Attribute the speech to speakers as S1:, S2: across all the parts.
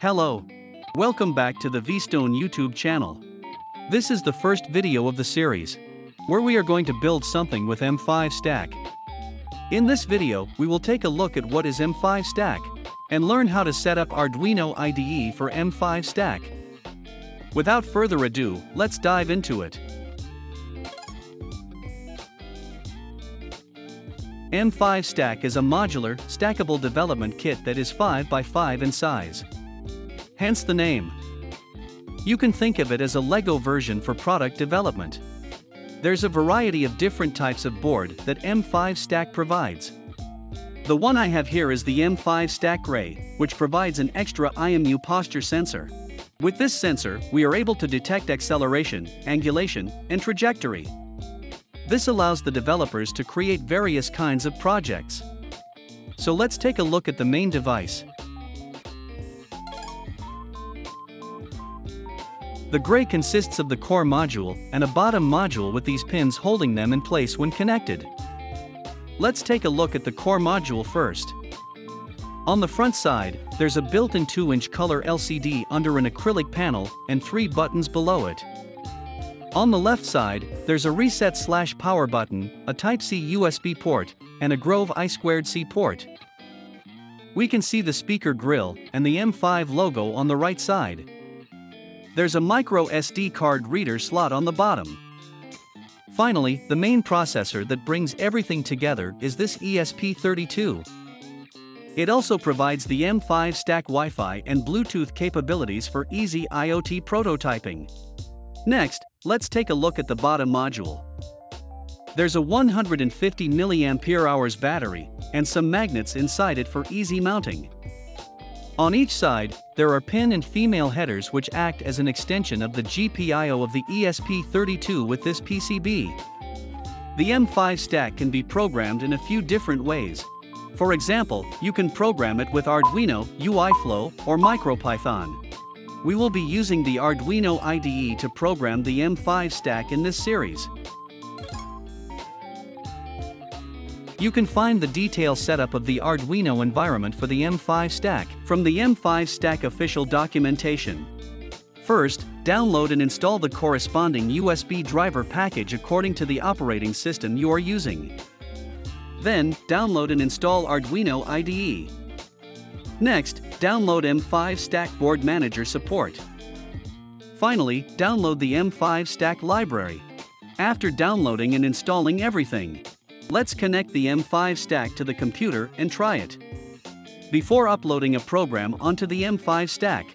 S1: Hello. Welcome back to the Vstone YouTube channel. This is the first video of the series, where we are going to build something with M5Stack. In this video, we will take a look at what is M5Stack, and learn how to set up Arduino IDE for M5Stack. Without further ado, let's dive into it. M5Stack is a modular, stackable development kit that is 5 by 5 in size. Hence the name. You can think of it as a Lego version for product development. There's a variety of different types of board that M5Stack provides. The one I have here is the M5Stack GRAY, which provides an extra IMU posture sensor. With this sensor, we are able to detect acceleration, angulation, and trajectory. This allows the developers to create various kinds of projects. So let's take a look at the main device. The GRAY consists of the core module and a bottom module with these pins holding them in place when connected. Let's take a look at the core module first. On the front side, there's a built-in 2-inch color LCD under an acrylic panel and 3 buttons below it. On the left side, there's a reset/power button, a Type-C USB port, and a Grove I2C port. We can see the speaker grill and the M5 logo on the right side. There's a microSD card reader slot on the bottom. Finally, the main processor that brings everything together is this ESP32. It also provides the M5Stack Wi-Fi and Bluetooth capabilities for easy IoT prototyping. Next, let's take a look at the bottom module. There's a 150 mAh battery and some magnets inside it for easy mounting. On each side, there are pin and female headers which act as an extension of the GPIO of the ESP32 with this PCB. The M5Stack can be programmed in a few different ways. For example, you can program it with Arduino, UIFlow, or MicroPython. We will be using the Arduino IDE to program the M5Stack in this series. You can find the detailed setup of the Arduino environment for the M5Stack from the M5Stack official documentation. First, download and install the corresponding USB driver package according to the operating system you are using. Then, download and install Arduino IDE. Next, download M5Stack Board Manager support. Finally, download the M5Stack library. After downloading and installing everything, let's connect the M5Stack to the computer and try it. Before uploading a program onto the M5Stack,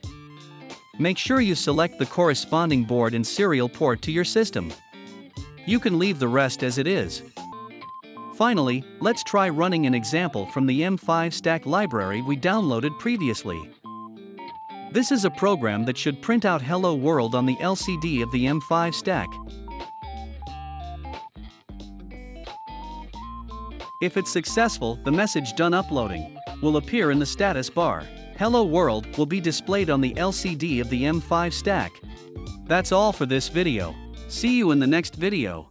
S1: make sure you select the corresponding board and serial port to your system. You can leave the rest as it is. Finally, let's try running an example from the M5Stack library we downloaded previously. This is a program that should print out Hello World on the LCD of the M5Stack. If it's successful, the message "Done uploading" will appear in the status bar. Hello World will be displayed on the LCD of the M5Stack. That's all for this video. See you in the next video.